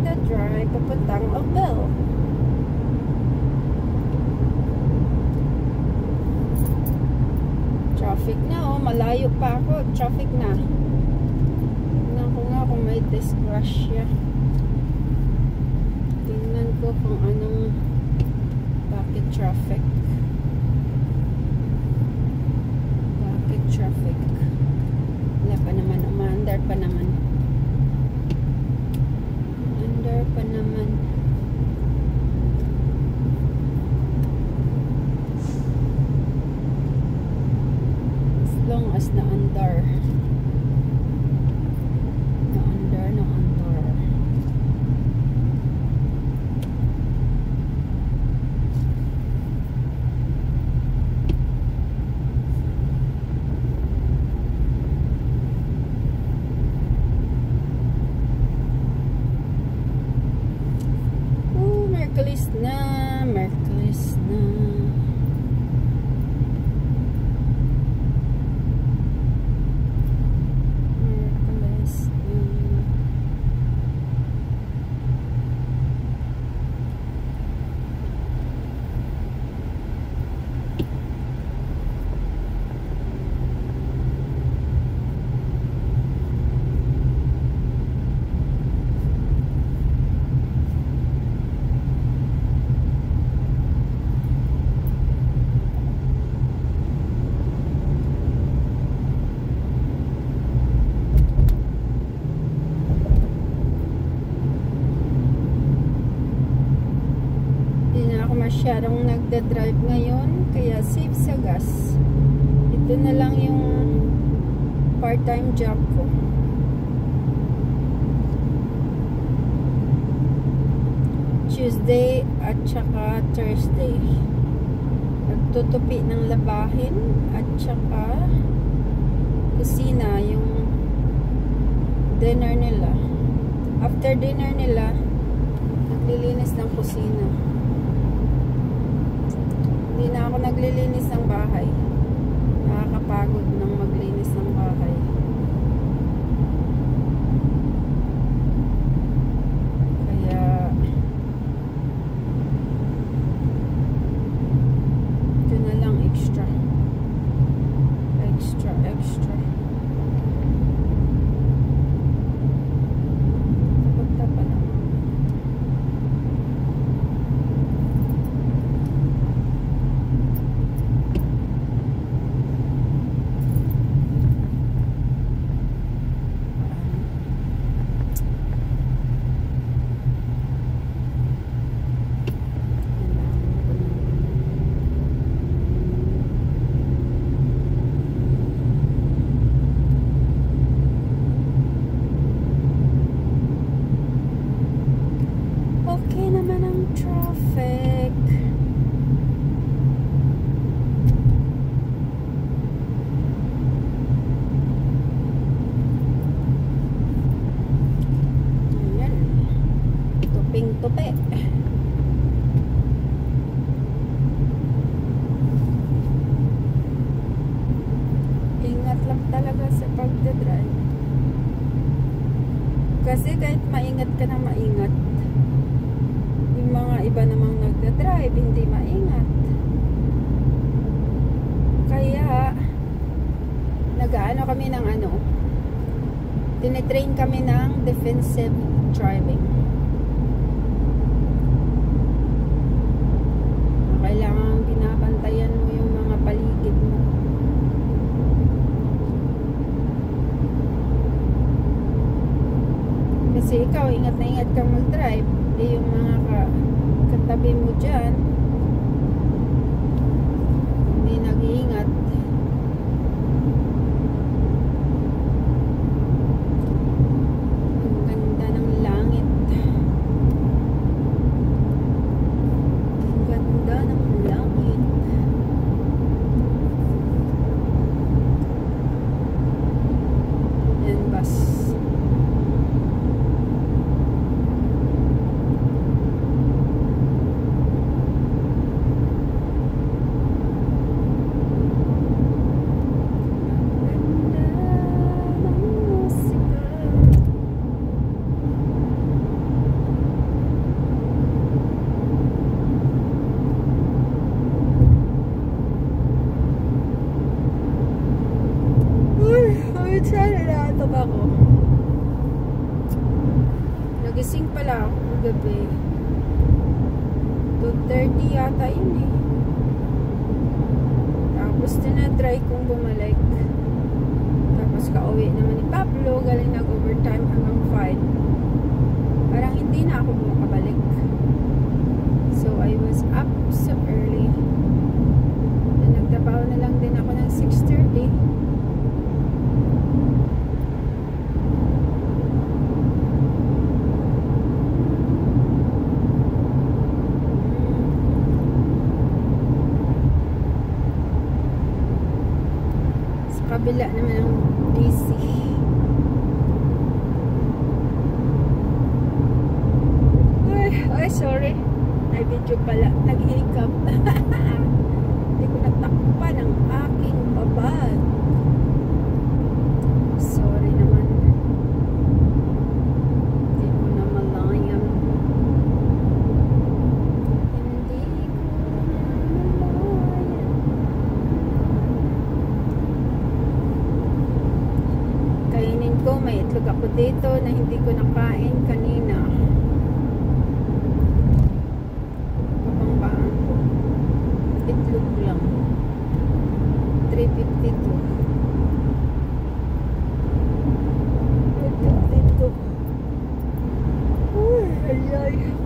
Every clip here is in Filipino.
nagda-drive papuntang Oakville. Traffic na oh, malayo pa ako. Traffic na. Tingnan ko nga kung may disgrasya. Tingnan ko kung anong bakit traffic. Bakit traffic? Wala pa naman, umaandar pa naman. Umaandar pa naman. As long as naandar. Naandar. Merkulis na. Merkulis na. Masyadong nagda-drive ngayon, kaya safe sa gas. Ito na lang yung part-time job ko. Tuesday at saka Thursday. Nagtutupi ng labahin at saka kusina, yung dinner nila. After dinner nila, naglilinis ng kusina. Hindi na ako naglilinis ng bahay. Nakakapagod ng maglinis ng bahay. Kaya ito na lang extra. Extra. Punta pa naman. Okay naman ang traffic. Ayan. Tuping-tupi. Ingat lang talaga sa pagdadrive. Kasi kahit maingat ka na maingat, mga iba namang nagda-drive, hindi maingat. Kaya nag-aano kami ng tinitrain kami ng defensive driving. Kailangan binabantayan mo yung mga paligid mo. Kasi ikaw, ingat na ingat kang mag-drive. Yung mga katabi mo dyan hindi nag-iingat. Ang ganda ng langit. Ang ganda ng langit. Yan, bus. Inaantok ako. Nagising pala ako ng gabi. 2:30 yata yun eh. Tapos tinatry kong bumalik. Tapos kauwi naman ni Pablo. Galing nag-overtime hanggang 5. Parang hindi na ako makabalik. So I was up so early. Then nagtrabaho na lang din ako ng 6:30. Kabila naman ang DC. Ay, sorry. Nag-video pala. Nag-hiccup. Hindi ko natakpan ang aking babad. Sorry naman. Hindi ko na malayan. Hindi ko na malayan. Kainin ko, may itlog ako dito na hindi ko nakain kanina. Kapambaan ko. Itlog lang. 352. 352. Uy, ay.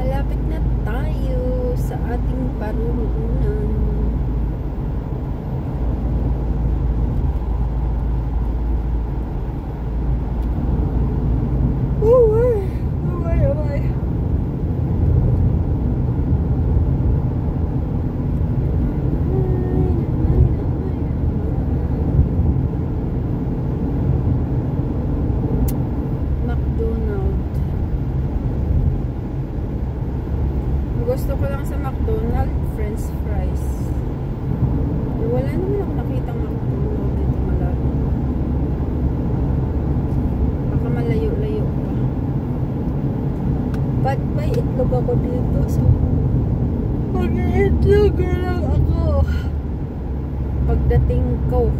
Malapit na tayo sa ating parurungan. Away. Gusto ko lang sa McDonald's French fries. Wala naman ako nakita McDonald's dito malapit. Baka malayo-layo pa. But may itlog ako dito. So mag-iitlog lang ako pagdating ko.